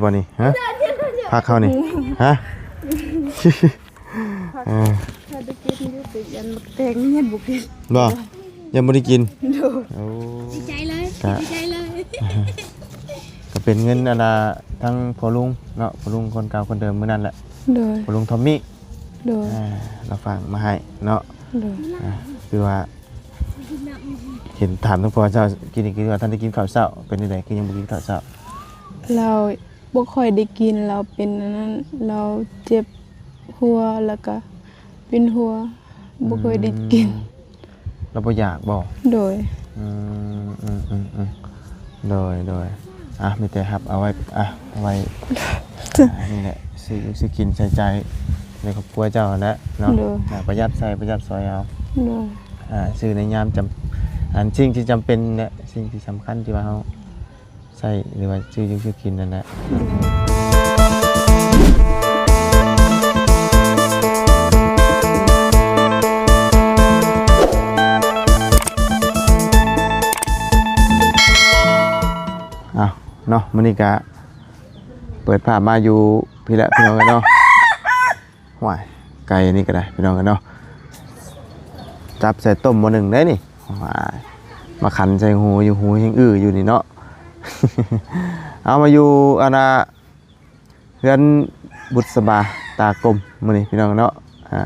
บ่นี่ฮะพักเข้านี่ฮะถ้าได้กินอยู่ติยันมักแตงเฮ็ดบ่กินบ่ยังบ่ได้กินโอ้ ดีใจเลยดีใจเลย ก็เป็นเงินอันน่ะทั้งพ่อลุงเนาะพ่อลุงคนเก่าคนเดิมมื้อนั้นแหละ โดย พ่อลุงทอมมี่ โดย เราฝากมาให้เนาะ โดย คือว่าเห็นถามทั้งพ่อเจ้ากินอีกคือว่าท่านได้กินข้าวเช้าเป็นจังได๋คือยังบ่กินข้าวเช้า เราบ่ค่อยได้กินเราเป็นอันนั้นเราเจ็บหัวแล้วก็เป็นหัวบ่ค่อยได้กิน เราบ่อยากบ่ โดย โดยมีแต่ครับเอาไว้เอาไว้ นี่แหละซื้อกินใช้ใจในครอบครัวเจ้าแหละเนาะประหยัดใส่ประหยัดซอยเอา โดย ซื้อในยามจำสิ่งที่จำเป็นเนี่ยสิ่งที่สำคัญที่ว่าเฮาใส่หรือว่าซื้อกินนั่นแหละเนาะมื้อนี้ก็เปิดภาพมาอยู่พี่ละพี่น้องกันเนาะว้ายไก่นี่ก็ได้พี่น้องกันเนาะจับใส่ต้มมื้อนึงได้นี่ว้ายมาขันใส่หูอยู่หูยังอยู่นี่เนาะ เอามาอยู่อันน่ะเฮือนบุษบาตากลมมื้อนี้พี่น้องเนาะ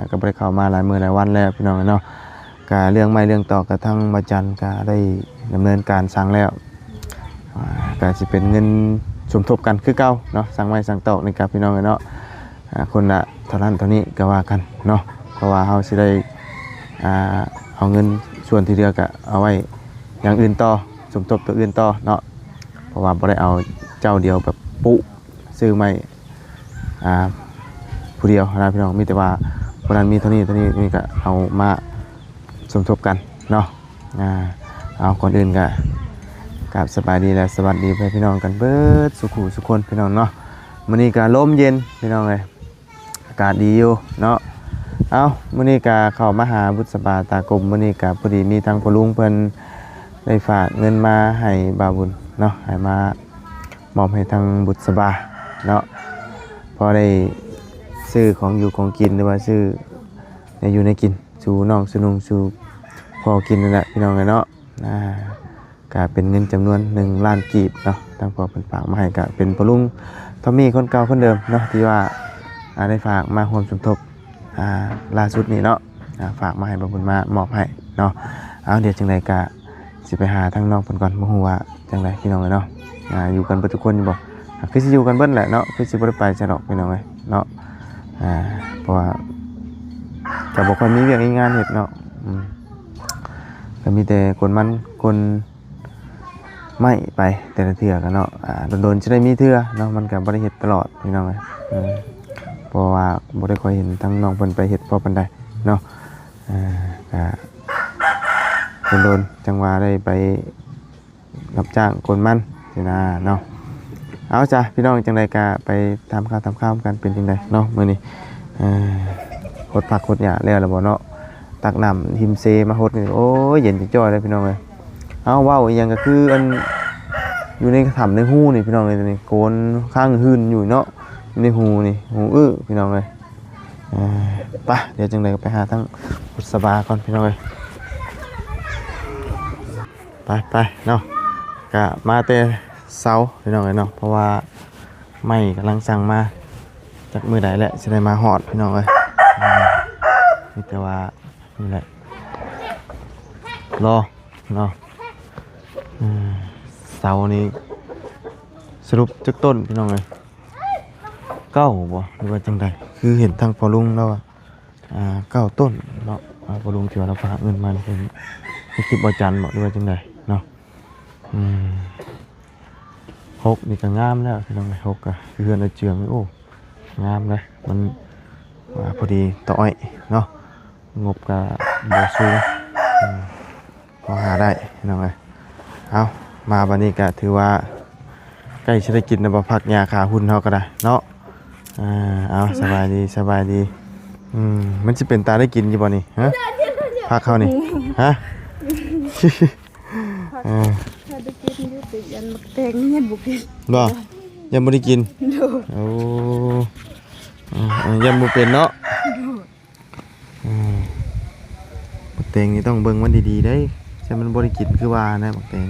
ก็บ่ได้เข้ามาหลายมื้อหลายวันแล้วพี่น้องเนาะก็เรื่องใหม่เรื่องต่อกระทั่งมาจันก็ได้ดำเนินการสั่งแล้วก็จะเป็นเงินสมทบกันคือเก่าเนาะสั่งไว้สั่งต่อในกับพี่น้องเนาะคนละเท่านั้นเท่านี้ก็ว่ากันเนาะเพราะว่าเฮาสิได้เอาเงินส่วนที่เหลือก็เอาไว้อย่างอื่นต่อสมทบตัวอื่นต่อเนาะเพราะว่าบ่ได้เอาเจ้าเดียวแบบปุ๊ซื้อไม่ผู้เดียวนะพี่น้องมีแต่ว่าคนนั้นมีเท่านี้นี่ก็เอามาสมทบกันเนาะเอาคนอื่นก็กับสบายดีและสวัสดีพี่น้องกันเบิดสุขุสุคนพี่น้องเนาะมื้อนี้ก็ลมเย็นพี่น้องเอ้ยอากาศดีอยู่เนาะเอามื้อนี้ก็เข้ามาหาบุษบาตากลมมื้อนี้ก็พอดีมีทางพ่อลุงเพิ่นได้ฝากเงินมาให้บ่าวบุญเนาะให้มามอบให้ทางบุษบาเนาะพอได้ซื้อของอยู่ของกินหรือว่าซื้อในอยู่ในกินสู่น้องสู่นุ่งสู่พอกินนั่นแหละพี่น้องเอ้ยเนาะก็เป็นเงินจำนวน1 ล้านกีบเนาะทางพ่อเพิ่นฝากมาให้ก็เป็นพ่อลุงทอมมี่คนเก่าคนเดิมเนาะที่ว่าได้ฝากมาร่วมสมทบล่าสุดนี้เนาะฝากมาให้บ่เพิ่นมามอบให้เนาะเอาเดี๋ยวจังไดก็สิไปหาทางน้องเพิ่นก่อนบ่ฮู้ว่าจังไดพี่น้องเอ้ยเนาะอยู่กันเบิดทุกคนอยู่บ่คือสิอยู่กันเบิดแหละเนาะคือสิบ่ได้ไปซะดอกพี่น้องเอ้ยเนาะเพราะว่าก็บ่ค่อยมีเวียกมีงานเฮ็ดเนาะก็มีแต่คนไม่ไปแต่ละเทื่อกันเนาะโดนๆจะได้มีเทื่อเนาะมันก็บ่ได้เฮ็ดตลอดพี่น้องเอ้ยเพราะว่าบ่ได้ค่อยเห็นทั้งน้องเพิ่นไปเฮ็ดพอปานใดเนาะก็โดนจังหวะได้ไปรับจ้างคนมันสินะเนาะเอาจ้ะพี่น้องจังไดก็ไปทำข้าวกันเป็นจังไดเนาะมื้อนี้หดผักหดหญ้าแล้วล่ะบ่เนาะตักน้ำหิมเซมาหดนี่โอ้ยเย็นจ้อยเลยพี่น้องเอ้ยเอาว้าวอีหยังก็คืออันอยู่ในถ้ำในหูนี่พี่น้องเลยนี่โกนข้างหื่นอยู่เนาะในหูนี่หูพี่น้องเลยไปเดี๋ยวจังไดก็ไปหาทั้งบุษบาก่อนพี่น้องเลยไปเนาะก็มาแต่เสาพี่น้องเลยเนาะเพราะว่าไม่กำลังสั่งมาจากมือใดแหละจะได้มาหอดพี่น้องเลยนี่แต่ว่านี่แหละรอเนาะเสานี้สรุปจักต้นพี่น้องเลย9บ่หรือว่าจังใดคือเห็นทางพ่อลุงแล้ว9 ต้นเนาะพ่อลุงที่ว่าเราฝากเงินมาเป็นคลิปบ่จันบ่หรือว่าจังใดเนาะ6นี่ก็งามแล้วพี่น้องเอ้ย6ก็คือเฮือนเจืองโอ้งามเลยมันพอดีต่ออ้อยเนาะงบก็บ่สูงพอหาได้พี่น้องเอ้ยเอามาบัดนี้ก็ถือว่าใกล้จะได้กินแล้วบ่พักยาขาหุ่นเฮาก็ได้เนาะเอาสบายดีมันสิเป็นตาได้กินอยู่บ่นี่ฮะพักเข้านี่ฮะถ้าได้กินอยู่ติยันมักแตงเฮ็ดบ่กินบ่ ยังบ่ได้กิน โดย โอ้ยังบ่เป็นเนาะบักแตงนี่ต้องเบิ่งมันดีๆได้ใช่มันบ่ได้กินคือว่านะบักแตง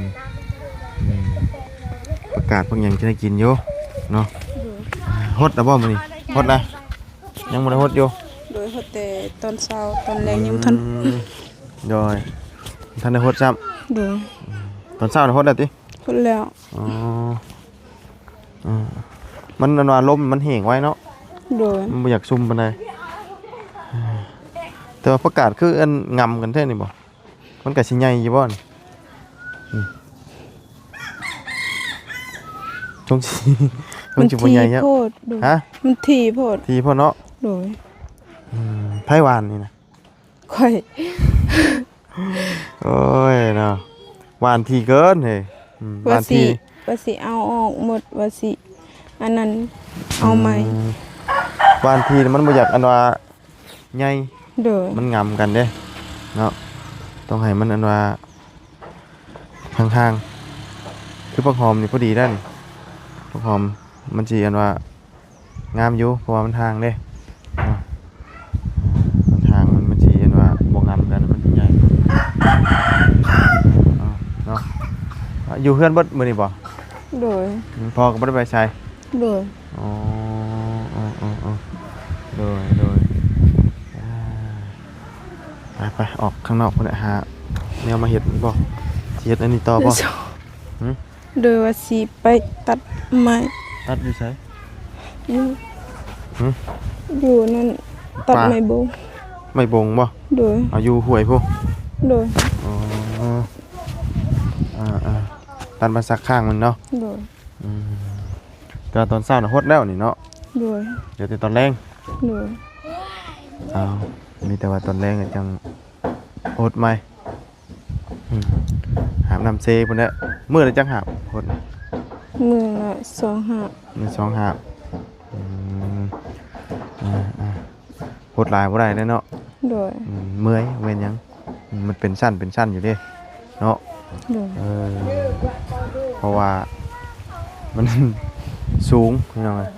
ประกาศบางอย่างจะได้กินอยู่เนาะฮดแล้วบ่มื้อนี้ฮดนะยังบ่ได้ฮดอยู่ โดยเขาแต่ตอนเช้าตอนแรงยังทัน โดยท่านได้ฮดซ้ำ โดย ตอนเช้าได้ฮดแล้วติ พูดแล้ว อ๋อมันอันว่าลมมันแห้งไว้เนาะ โดย มันบ่อยากซุ่มปานใดแต่ว่าประกาศคืออันงำกันแท้นี่บ่มันก็สิใหญ่อยู่บ่นี่จงสิมันสิบ่ใหญ่ครับ โพดโดย ฮะ มันทีโพด ทีพ่อเนาะ โดย ไผหวานนี่นะ ค่อย โอ้ยเนาะหวานทีเกินเฮ้ยห ว่าว าน สิ ที ว่าสิเอาออกหมดว่าสิอันนั้นเอาใหม่ หวานทีมันบ่อยากอันว่าใหญ่ โดย มันงำกันเด้เนาะต้องให้มันอันว่าห่างๆคือผักหอมนี่พอดีได้นี่ผักหอมมันสิอันว่างามอยู่เพราะว่ามันห่างเด้เนาะมันห่างมันสิอันว่าบ่งำกันมันสิใหญ่เนาะอยู่เฮือนเบิดมื้อนี้บ่ โดย พ่อก็บ่ได้ไปใช้ โดย อ๋อโดยไปออกข้างนอกพุ่นน่ะหาแนวมาเฮ็ดบ่สิเฮ็ดอันนี้ต่อบ่ โดยว่าสิไปตัดไม้ ตัดอยู่ไส อยู่ หึ อยู่นั่นตัด ป่า ไม้บง ไม่บงบ่ โดย เอาอยู่ห้วยพุ โดย อ๋อตัดมาสักข้างมันเนาะ โดย ก็ตอนเช้าน่ะฮดแล้วนี่เนาะ โดย เดี๋ยวแต่ตอนแรง โดย อ้าวมีแต่ว่าตอนแรงก็จังฮดใหม่หาบน้ำเซพุ่นแหละมื้อละจังหาบฮด มือละ2หาบ มี2หาบฮดหลายบ่ได้เด้เนาะ โดย เมื่อยเว้นหยังมันเป็นชั้นอยู่เด้เนาะ โดย เพราะว่ามัน สูงพี่น้องเอ้ย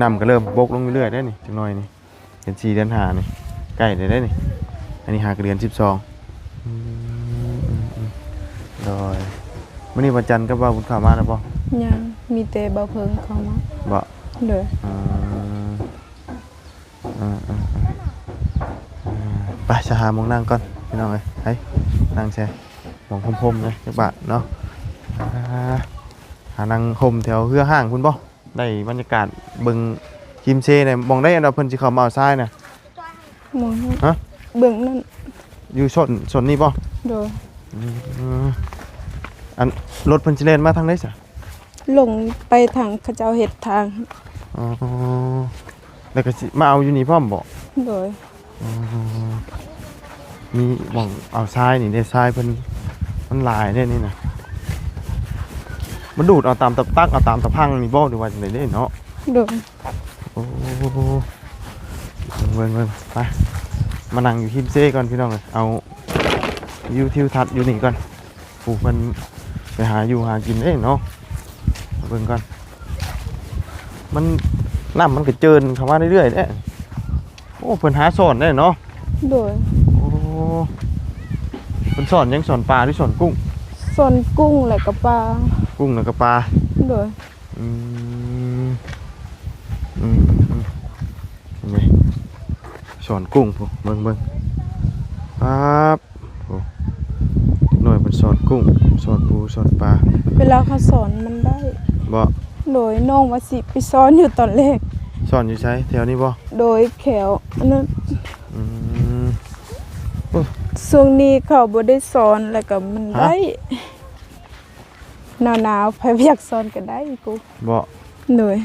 น้ำก็เริ่มบกลงเรื่อยๆได้นี่จังหน่อยนี่เดือน4เดือน5นี่ใกล้ได้นี่อันนี้หากเดือน12โดยมื้อนี้วันจันทร์ก็ว่าบุญข้าวมาแล้วบ่ ยังมีแต่บ่เพิ่งเข้ามา บ่ โดย ไปจะหาหมองนั่งก่อนพี่น้องเอ้ยไปนั่งแช่หมองพรมๆเลยจักบาทเนาะหานั่งห่มแถวเฮือห้างคุณบ่ได้บรรยากาศเบิ่งคิมเซเนี่ยมองได้อันว่าเพิ่นสิเข้ามาเอาทรายน่ะ มองนั่น ฮะ เบิ่งนั่น อยู่ชนนี่บ่ โดย อันรถเพิ่นสิเล่นมาทางใดซะ ลงไปทางเขาเจ้าเฮ็ดทาง อ๋อแล้วก็สิมาเอาอยู่นี่พร้อมบ่ โดย มีหม่องเอาทรายนี่ได้ทรายเพิ่นมันหลายเด้นี่น่ะมันดูดเอาตามตะตักเอาตามตะพังนี่บ่หรือว่าจังได๋เด้เนาะ โดย โอ้เบิ่งไปมานั่งอยู่คิมเซ่ก่อนพี่น้องเลยเอาวิวทิวทัศน์อยู่นี่ก่อนปลูกมันไปหาอยู่หากินเองเนาะเบิ่งก่อนมันน้ำมันก็เจินเข้ามาเรื่อยๆเด้โอ้เพิ่นหาสอนได้เนาะ โดย โอ้เพิ่นสอนหยังสอนปลาหรือสอนกุ้ง ส่วนกุ้งและก็ปลา กุ้งแล้วก็ปลา โดย อืมนี่สอนกุ้งพวกเบิ่งครับโอ้หน่อยเป็นสอนกุ้งสอนปูสอนปลา เวลาเขาสอนมันได้ บ่ โดยน้องว่าสิไปสอนอยู่ตอนแรก สอนอยู่ใช้แถวนี้บ่ โดยแขวอันนั้น อืม ช่วงนี้เขาบ่ได้สอนแล้วก็มันได้หนาวๆไผอยากสอนก็ได้กู บ่ โดย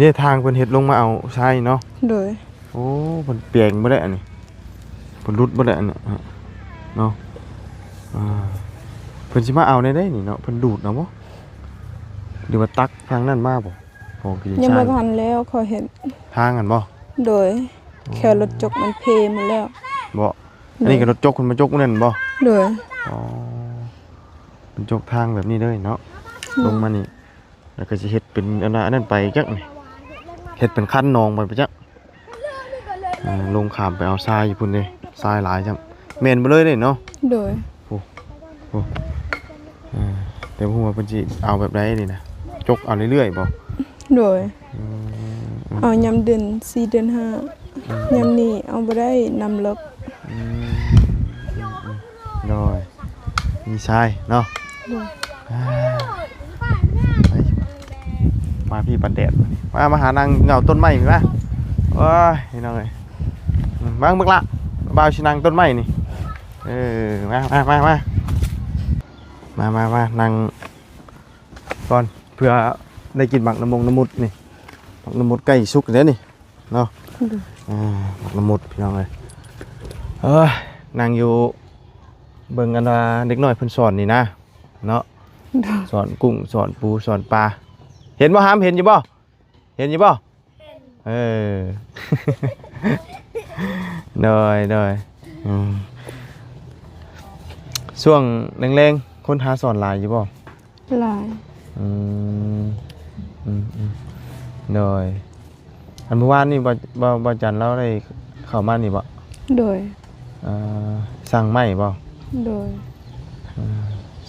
นี่ทางเพิ่นเฮ็ดลงมาเอาใช่เนาะ โดย โอ้เพิ่นเปลี่ยนบ่ได้อันนี้เพิ่นรุดบ่ได้อันนี้เนาะเพิ่นสิมาเอาได้นี่เนาะเพิ่นดูดเอาบ่หรือว่าตักทางนั้นมาบ่โอ้คือ ยัง ใช่ บ่ทันแล้วเขาเห็น ทางกันบ่ โดยแค่รถจกมันเพหมาแล้ว บ่อันนี้ก็รถจกคุณมาจกนั่นบ่ โดย อ๋อเป็นจกทางแบบนี้เลยเนาะลงมานี่ แล้วก็สิเฮ็ดเป็นอันนั้นไปจักนี่เฮ็ดเป็นคันนองไปจักลงข้ามไปเอาทรายอยู่พุ่นเด้ทรายหลายจังแม่นบ่เลยเด้เนาะ โดย แต่บ่ฮู้ว่าเพิ่นสิเอาแบบใดนี่นะจกเอาเรื่อยๆบ่ โดยเอายามเดือน4เดือน5ยามนี้เอาบ่ได้นำเลิก โดยมีทรายเนาะ โดย ไปมาพี่ปันแดดมาหานางเงาต้นไม้พี่มาโอ้ยนี่น้องเอ้ยบางบึกละบ่าวสินางต้นไม้นี่มานั่งก่อนเพื่อได้กินหมักน้ำมุดนี่หมักน้ำมุดใกล้สุกแล้วนี่เนาะหมักน้ำมุดพี่น้องเอ้ยนั่งอยู่เบิ่งกันว่าเด็กน้อยเพิ่นสอนนี่นะเนาะสอนกุ้งสอนปูสอนปลาเห็นบ่หามเห็นอยู่บ่เห็นอยู่บ่เออ ได้ช่วงแรงๆคนหาสอนหลายอยู่บ่ หลาย ได้อันเมื่อวานนี่บ่จันเราได้เข้ามานี่บ่ โดย สั่งไม้บ่ โดย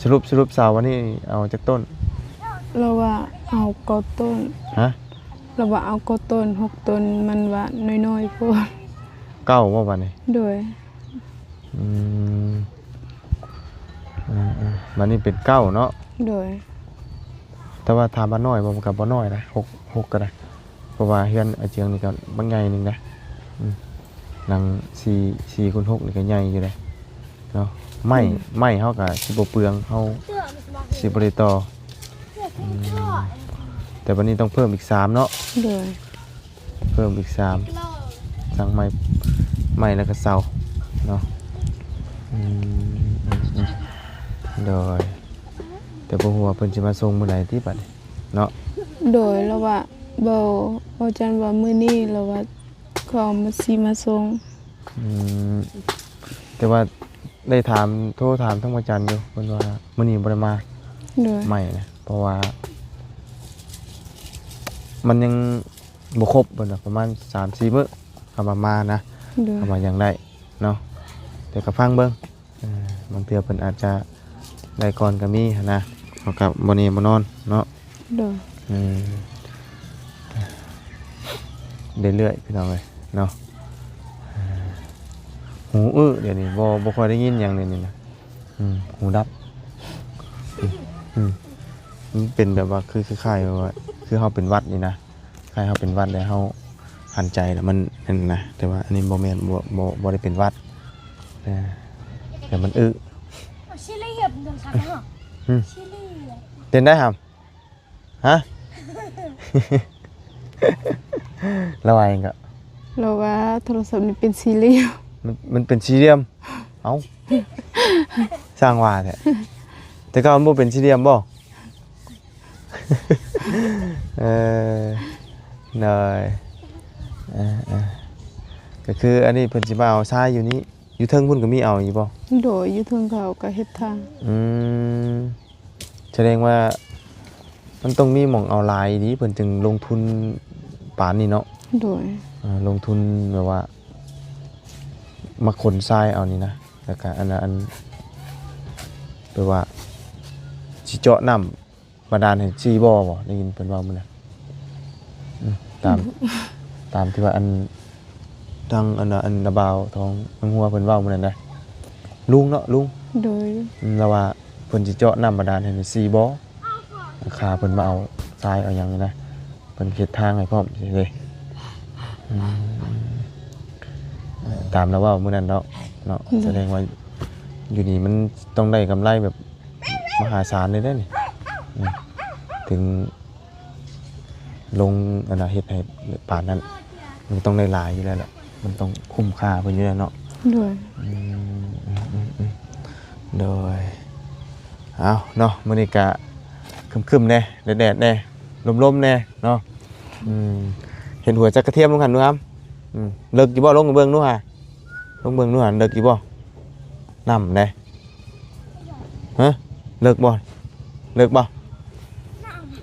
สรุปเสาร์วันนี้เอาจากต้น เราว่าเอากอต้น ฮะ เราว่าเอากอต้น6ต้นมันว่าน้อยๆพอ เก้าบ่บัดนี้ โดย บัดนี้เป็นเก้าเนาะ โดย แต่ว่าถามว่าน้อยบ่มันก็บ่น้อยนะ6ก็ได้เพราะว่าเฮือนอาเจียงนี่ก็บางใหญ่นึงนะหลัง4 คูณ 6นี่ก็ใหญ่อยู่เลยเนาะไม้เฮาก็สิบ่เปลืองเฮาสิบ่ได้ต่อแต่วันนี้ต้องเพิ่มอีก3เนาะ โดย เพิ่มอีก3สั่งไม้แล้วก็เสาเนาะโดยแต่บ่ฮู้ว่าเพิ่นสิมาส่งมื้อใดติบัดนี้เนาะ โดยเราว่าบ่จันว่ามื้อนี้เราว่าเขามาส่ง แต่ว่าได้โทรถามทั้งวันจันทร์อยู่เพิ่นว่ามื้อนี้บ่ได้มา โดย ไม่นะเพราะว่ามันยังบ่ครบเพิ่นน่ะประมาณ 3-4 มื้อเข้ามานะ โดย เข้ามายังได้เนาะแต่ก็ฟังเบิ่งบางเทื่อเพิ่นอาจจะได้ก่อนก็มีหั้นนะเฮาก็บ่แน่บ่นอนเนาะ โดย เรื่อยๆพี่น้องเอ้ยเนาะหูเดี๋ยวนี้บ่ค่อยได้ยินหยังเลยนี่นะหูดับมันเป็นแบบว่าคือคล้ายๆว่าคือเฮาเป็นหวัดนี่นะคล้ายเฮาเป็นหวัดแล้วเฮาหันใจแล้วมันนั่นนะแต่ว่าอันนี้บ่แม่นบ่ได้เป็นหวัดแต่มันชิลี่เหยียบโดนชักเหรอชิลี่ เต้นได้ครับฮะ ระวังก็ เราว่าโทรศัพท์นี่เป็นสี่เหลี่ยม มันเป็นสี่เหลี่ยมเอ้าสร้างว่าแท้แต่ก็มันบ่เป็นสี่เหลี่ยมบ่ เนยก็คืออันนี้เพิ่นสิมาเอาทรายอยู่นี้อยู่เทิงพุ่นก็มีเอาอยู่บ่ โดยอยู่เทิงเขาก็เฮ็ดทาง แสดงว่ามันต้องมีหม่องเอาหลายดีเพิ่นจึงลงทุนปานนี้เนาะ โดย ลงทุนแบบว่ามาขนทรายเอานี่นะแล้วก็อันแปลว่าสิเจาะน้ำบาดาลให้4บ่บ่ได้ยินเพิ่นว่ามื้อน่ะตามที่ว่าทางอันนาบาวท้องนางหัวเพิ่นเว้ามื้อนั้นนะลุงเนาะลุง โดย แล้วว่าเพิ่นสิเจาะน้ำบาดาลให้4บ่ราคาเพิ่นมาเอาทรายเอาหยังนี่นะเพิ่นเฮ็ดทางให้พร้อมสิเด้ตามแล้วว่ามื้อนั้นเนาะแสดงว่าอยู่นี่มันต้องได้กำไรแบบมหาศาลเลยเด้อนี่ถึงลงเฮ็ดให้ป่านนั้นมันต้องได้หลายอยู่แล้วแหละมันต้องคุ้มค่าเพิ่นอยู่แล้วเนาะ โดย โดยเอาเนาะมื้อนี้ก็ครึมๆแน่แดดๆแน่ลมๆแน่เนาะเห็นหัวจักกระเทียมลงหั่นดูครับเลิกอยู่บ่ลงเบิ่งดูห่าลงเบิ่งดูห่าเลิกอยู่บ่นำได้ฮะเลิกบ่เลิกบ่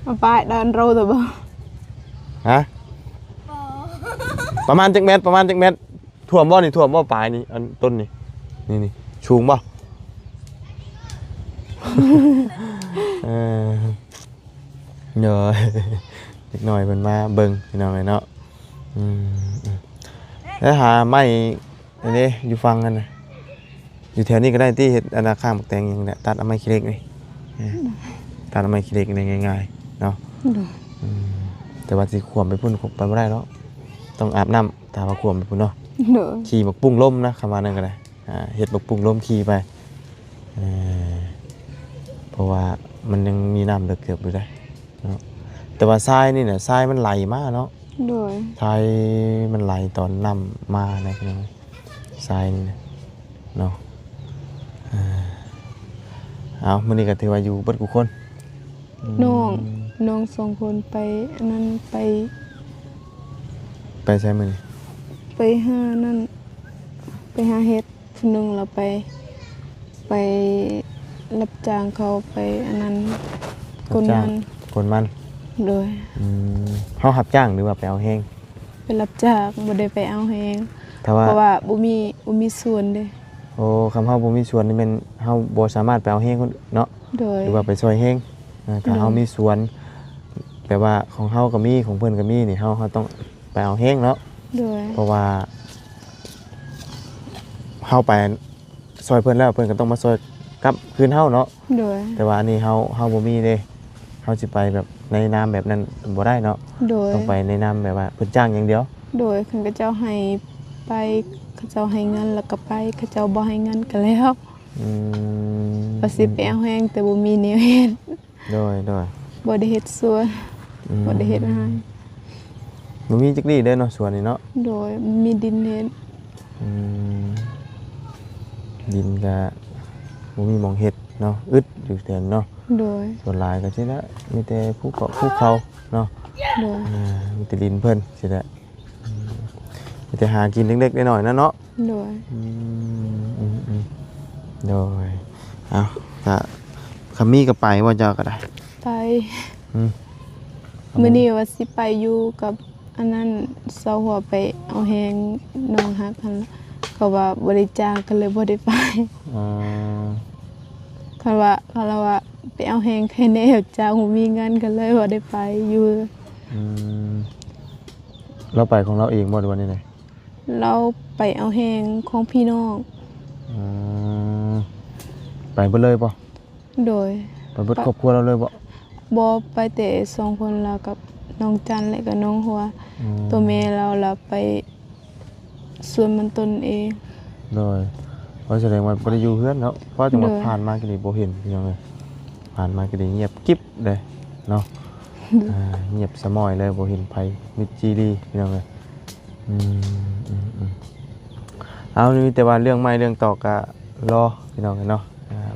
มาไปเดินโรตัวบ่ ฮะ ปอ ประมาณจักเม็ดท่วมบ่นี่ท่วมบ่ปลายนี่อันต้นนี่นี่ชูงบ่ เออเดี๋ยวเด็กหน่อยเพิ่นมาเบิ่งพี่น้องเนาะแล้วหาไม้อันนี้อยู่ฟังกันน่ะอยู่แถวนี้ก็ได้ที่เฮ็ดอนาข้างบักแตงอย่างนี้แหละตัดเอาไม้ขี้เหล็กนี่ตัดเอาไม้ขี้เหล็กนี่ง่ายๆเนาะแต่ว่าสิขวมไปพุ่นขวมไปบ่ได้เนาะต้องอาบน้ำถ้าว่าขวมไปพุ่นเนาะ เด้อ ขี่บักปุ้งล้มนะคำว่านั่นก็ได้เฮ็ดบักปุ้งล้มขี่ไปเพราะว่ามันยังมีน้ำเหลือเกือบอยู่ได้เนาะแต่ว่าทรายนี่เนี่ยทรายมันไหลมาเนาะ เด้อ ทรายมันไหลตอนน้ำมานะพี่น้องทรายนี่นะเนาะเอามื้อนี้ก็ถือว่าอยู่เบิดกูคน น้องสองคนไปอันนั้นไป ใช้มื้อนี้ ไปหานั่นไปหาเฮ็ดหนึงแล้วไปรับจ้างเขาไปอันนั้นคนนั้น คนมัน โดย เฮารับจ้างหรือว่าไปเอาแห้ง ไปรับจ้างบ่ได้ไปเอาเอง ถ้าว่า เพราะว่าบ่มีส่วนเด้ โอ้คำเฮาบ่มีสวนนี่แม่นเฮาบ่สามารถไปเอาแห้งคนเนาะ โดย หรือว่าไปซอยแห้งถ้าเฮามีสวนแปลว่าของเฮาก็มีของเพิ่นก็มีนี่เฮาต้องไปเอาแห้งเนาะ โดย เพราะว่าเฮาไปซอยเพิ่นแล้วเพิ่นก็ต้องมาซอยกลับคืนเฮาเนาะ โดย แต่ว่าอันนี้เฮาบ่มีเด้เฮาสิไปแบบในนามแบบนั้นบ่ได้เนาะ โดย ต้องไปในนามแบบว่าเพิ่นจ้างอย่างเดียว โดยคันเขาเจ้าให้ไปเขาเจ้าให้เงินแล้วก็ไปเขาเจ้าบ่ให้เงินก็แล้ว อืม ว่าสิไปเอาแฮงแต่บ่มีแนวเฮ็ด โดย บ่ได้เฮ็ดสวนบ่ได้เฮ็ดอาหาร บ่มีจักดีเด้อเนาะสวนนี่เนาะ โดยมีดินเฮ็ด อืมดินก็บ่มีหม้องเฮ็ดเนาะอึดอยู่แถวเนาะ โดย ส่วนหลายก็สิละมีแต่ภูเขาเนาะ โดย มีแต่ดินเพิ่นสิละมีแต่หากินเล็กๆน้อยๆนะเนาะ โดย โดยเอาก็คำมีก็ไปว่าเจ้าก็ได้ ไป อืม มื้อนี้ว่าสิไปอยู่กับอันนั้นเซาหัวไปเอาแฮงน้องฮักหั่นล่ะก็ว่าบ่ได้จ้างก็เลยบ่ได้ไป อ๋อ คันว่าไปเอาแฮงใครแน่จ้างบ่มีเงินก็เลยบ่ได้ไปอยู่ อืมเราไปของเราเองบ่หรือว่านี่ไง เราไปเอาแฮงของพี่น้อง อืมไปเบิดเลยป่ะ โดย ไปเบิดครอบครัวเราเลยป่ะ บ่ไปแต่2คนแล้วกับน้องจันและก็น้องหัว ตัวแม่เราล่ะไปสวนมันตนเอง โดยเพราะแสดงว่าบ่ได้อยู่เฮือนเนาะเพราะจังหวัด โดย ผ่านมาก็ได้บ่เห็นพี่น้องเอ้ยผ่านมาก็ได้เงียบกิ๊บเลยเนาะเงียบสมอยเลยบ่เห็นไผมิดจีดีพี่น้องเอ้ยเอานี่แต่ว่าเรื่องใหม่เรื่องต่อก็รอพี่น้องเอ้ยเนาะ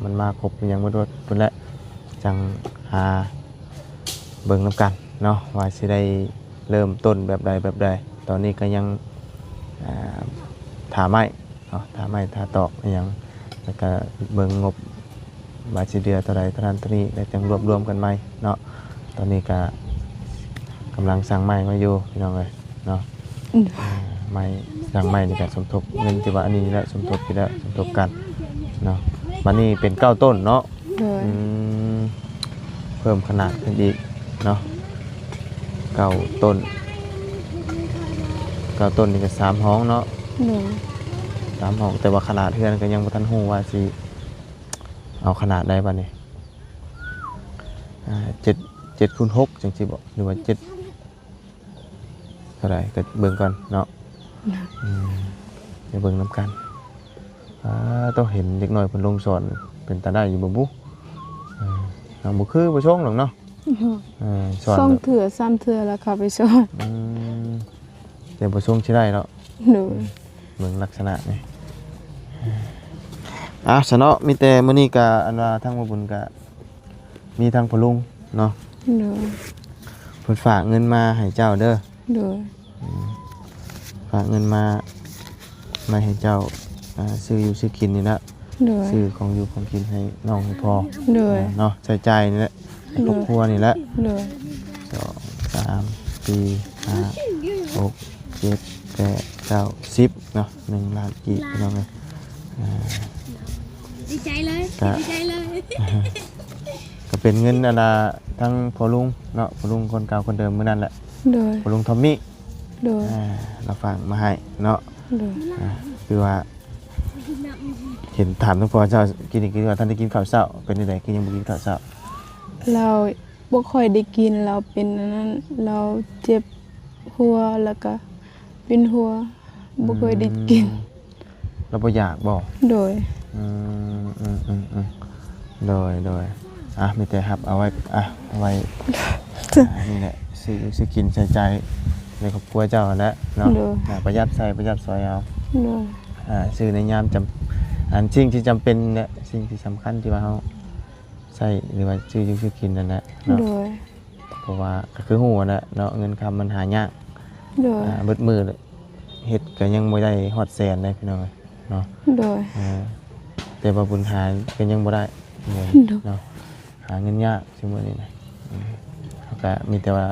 มันมาครบยังบ่รดพุ่นแหละจังหาเบิ่งนํกันเนาะว่าสิได้เริ่มต้นแบบใดตอนนี้ก็ยังถาไม้เนาะถาไม้ถาตอกอหยังแล้วก็เบิ่งงบบาทสิเดือเท่าใดเท่านั้นเท่านี้แล้วจังรวมกันใหม่เนาะตอนนี้ก็กำลังสั่งไม้มาอยู่พี่น้องเอ้ยเนาะไม้สั่งไม้นี่ก็สมทบเงินที่ว่าอันนี้แหละสมทบที่แล้วสมทบกันเนาะมันนี่เป็น9ต้นเนาะ โดย เพิ่มขนาดขึ้นอีกเนาะ9ต้นนี่ก็3ห้องเนาะ โดย 3ห้องแต่ว่าขนาดเฮือนก็ยังบ่ทันฮู้ว่าสิเอาขนาดใดบัดนี้7คูณ6จังซี่บ่หรือว่า7เท่าไหร่ก็เบิ่งก่อนเนาะเดี๋ยวเบิ่งนํกันต้องเห็นเด็กน้อยเพิ่นลงสอนเป็นตาได้อยู่บ่บุเอาบ่คือบ่ชงหรอกเนาะสอน ซ่อง แบบ เถื่อซ้ำเถื่อแล้วค่ะไปสอน แต่บ่ชงสิได้เนาะ โดย เบิ่งลักษณะนี่ซะเนาะมีแต่มื้อนี้ก็อันว่าทางบ่บุญก็มีทางพ่อลุงเนาะ โดย เพิ่นฝากเงินมาให้เจ้าเด้อ โดย ฝากเงินมาให้เจ้าซื้ออยู่ซื้อกินนี่ละ โดย ซื้อของอยู่ของกินให้น้องให้พ่อ โดย เนาะใช้จ่ายนี่แหละ ครอบครัวนี่แหละ โดย 2 3 4 5 6 7 8 9 10เนาะ1ล้านกีบพี่น้องเอ้ย ดีใจเลย ก็ ดีใจเลย ก็เป็นเงินอันน่ะทั้งพ่อลุงเนาะพ่อลุงคนเก่าคนเดิมมื้อนั้นแหละ โดย พ่อลุงทอมมี่ โดย เราฝากมาให้เนาะ โดย คือว่าเห็นถามทุกคนเจ้ากินอีกคือว่าท่านได้กินข้าวเช้าเป็นจังไดคือยังบ่กินข้าวเช้า เราบ่ค่อยได้กินเราเป็นอันนั้นเราเจ็บหัวแล้วก็เป็นหัวบ่ค่อยได้กิน เราบ่อยากบ่ โดย อืมอืมอืมอืมโดยมีแต่ครับเอาไว้เอาไว้ นี่แหละซื้อกินใช้ใจายในครอบครัวเจ้าแหละเนาะ โดย ประหยัดใส่ประหยัดซอยเอา โดย ซื้อในยามจำอันสิ่งที่จำเป็นเนี่ยสิ่งที่สำคัญที่ว่าเฮาใช้หรือว่าซื้อกินนั่นแหละเนาะ โดย เพราะว่าก็คือฮู้แหละเนาะเงินคำมันหายาก โดย เบิดมือเฮ็ดก็ยังบ่ได้ฮอดแสนเลยพี่น้องเอ้ยเนาะ โดย แต่ว่าบุญหาก็ยังบ่ได้เงิน เนาะ เนาะหาเงินยากชั่วโมงนี้นะเขาก็มีแต่ว่า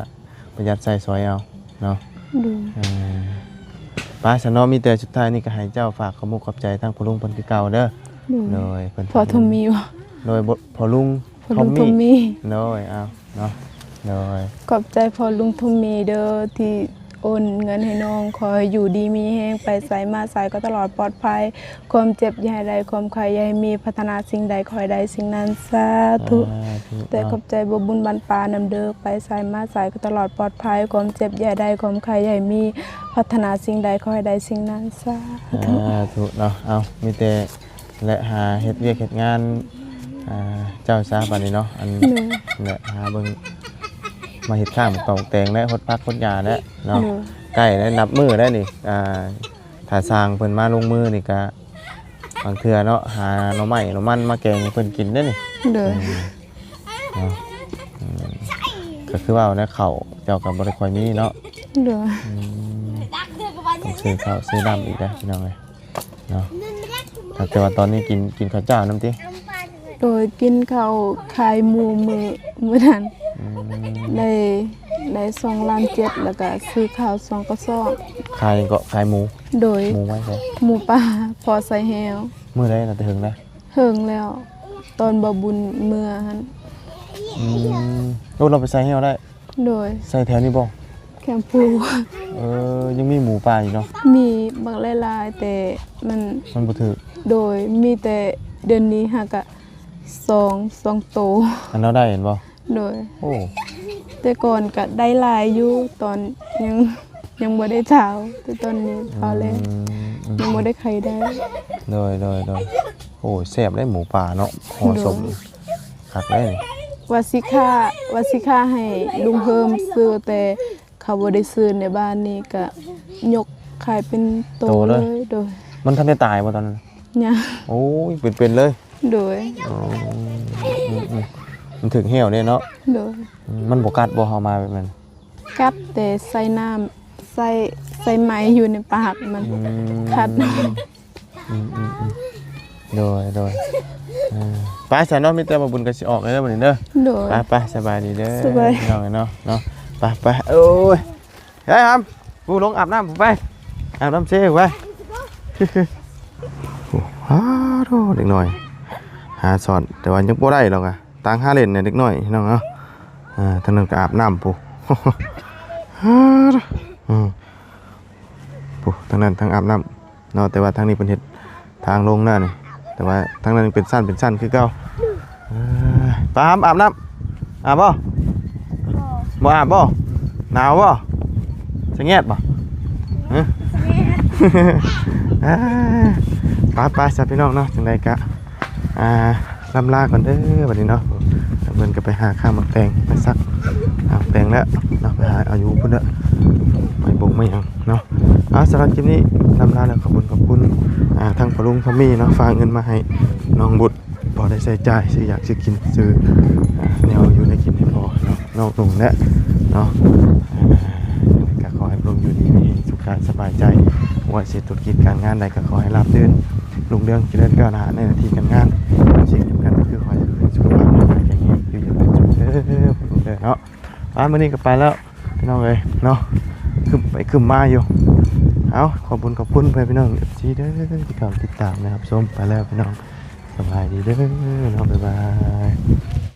ประหยัดใส่ซอยเอาเนาะ โดย ป้าสนอมีแต่สุดท้ายนี่ก็ให้เจ้าฝากขอมุกขอบใจทั้งพ่อลุงเพิ่นคือเก่าเด้อ โด โด ย ยเพิ่น พอทอมมีว่ะ โดยพ่อลุง พอลุงทอมมี โดยเอาเนาะโดย ขอบใจพอลุงทอมมีเด้อที่โอนเงินให้น้องขอให้อยู่ดีมีแฮงไปไสมาไสก็ตลอดปลอดภัยความเจ็บอย่าให้ใดความใครอย่าให้มีพัฒนาสิ่งใดขอให้ได้สิ่งนั้นสาธุ แต่ขอบใจบ่บุญบันปานำเด้อไปสายมาสายก็ตลอดปลอดภัยความเจ็บใหญ่ใดความใครใหญ่มีพัฒนาสิ่งใดขอให้ได้สิ่งนั้นสาธุ ถูกเนาะเอามีแต่และหาเฮ็ดเวียกเฮ็ดงานเจ้าซาบัดนี้เนาะอันและหาเบิ่งมาเฮ็ดข้างตองแตงและฮดพักฮดยาและเนาะใกล้แล้วนับมื้อแล้วนี่ถ้าสร้างเพิ่นมาลงมือนี่ก็บางเทื่อเนาะหาหน่อไม้หน่อมันมาแกงให้เพิ่นกินเด้อนี่ เด้อ เนาะก็คือว่าแล้วข้าวเจ้าก็บ่ได้ค่อยมีเนาะ เด้อ ต้องซื้อข้าวซื้อน้ำอีกนะพี่น้องเอ้ยเนาะแต่ว่าตอนนี้กินข้าวเจ้าน้ำติ โดยกินข้าวขายหมูมื้อนั้นได้2.7 ล้านแล้วก็ซื้อข้าว2กระสอบ ขายหมู โดย หมูไว้ใช่ หมูป่าพอใส่แฮว มื้อใดน่ะจะถึงนะ เฮิงแล้ว ตอนบ่บุญเมื่อหั่น โอ้เราไปใส่ให้เราได้ โดย ใส่แถวนี้บ่ แคมปู ยังมีหมูป่าอยู่เนาะ มีบางหลายๆแต่มัน มันบ่ถึก โดยมีแต่เดือนนี้หากะ2โต อันเราได้เห็นบ่ โดย โอ้ แต่ก่อนก็ได้หลายอยู่ตอนยังบ่ได้เช้าแต่ตอนนี้เอาแล้วยังบ่ได้ใครได้ โดยโอ้แซ่บได้หมูป่าเนาะห่อสมคักได้นี่ ว่าสิค่าให้ลุงเพิ่มซื้อแต่เขาบ่ได้ซื้อในบ้านนี้ก็ยกขายเป็นโตเลยโดย มันทันได้ตายบ่ตอนนั้น เนี่ย โอ้ยเป็นเลย โดย มันถึงเหี่ยวเนี่ยเนาะ โดย มันบ่กัดบ่เฮามาแบบนั้น กัดแต่ใส่น้ำใส่ไหมอยู่ในปากมันคัด โดยไปซะเนาะมีแต่มาบุญก็สิออกเลยเด้อบัดนี้เด้อ โดย ไปสบายดีเด้อ สบาย น้องเนาะไปโอ้ยเฮ้ยครับกูลงอาบน้ำไปอาบน้ำเช่ไปโอ้ฮาโดเด็กหน่อยหาสอนแต่ว่ายังบ่ได้หรอกอ่ะตังหาเล่นเนี่ยเด็กน้อยน้องเนาะทางนั้นก็อาบน้ำปุ๊ฮาโดปุ๊ทางนั้นทางอาบน้ำเนาะแต่ว่าทางนี้เป็นเฮ็ดทางลงหน้านี่แต่ว่าทางนั้นเป็นสั้นคือเก่าไปอาบน้ำอาบบ่บ่อาบบ่หนาวบ่สะแงดบ่ไปสับพี่น้องเนาะจังไดกะลำลาก่อนเด้อบัดนี้เนาะเพิ่นก็ไปหาข้าวหมักแตงไปซักแตงแล้วเนาะไปหาอายุพุ่นเด้อไม่บงไม่หยังเนาะสำหรับคลิปนี้ลำลาแล้วขอบคุณทางพ่อลุงพ่อมี่เนาะฝากเงินมาให้น้องบุตรพอได้ใช้จ่ายซื้ออยากซื้อกินซื้อแนวอยู่ในคลิปนี้พอเนาะนอกตรงและเนาะก็ขอให้พระองค์อยู่ดีมีสุขกายสบายใจว่าเศรษฐกิจการงานใดก็ขอให้ราบรื่นรุ่งเรืองเจริญก้าวหน้าในหน้าที่การงานสิ่งสำคัญก็คือขอให้สุขภาพร่างกายแข็งแรงอยู่อย่างเป็นสุข มื้อนี้ก็ไปแล้วพี่น้องเอ้ยเนาะขึ้นไปขึ้นมาอยู่เอาขอบคุณเพื่อนพี่น้อง FC เด้อที่เข้าติดตามนะครับชมไปแล้วพี่น้องสบายดีเด้อเนาะบ๊ายบาย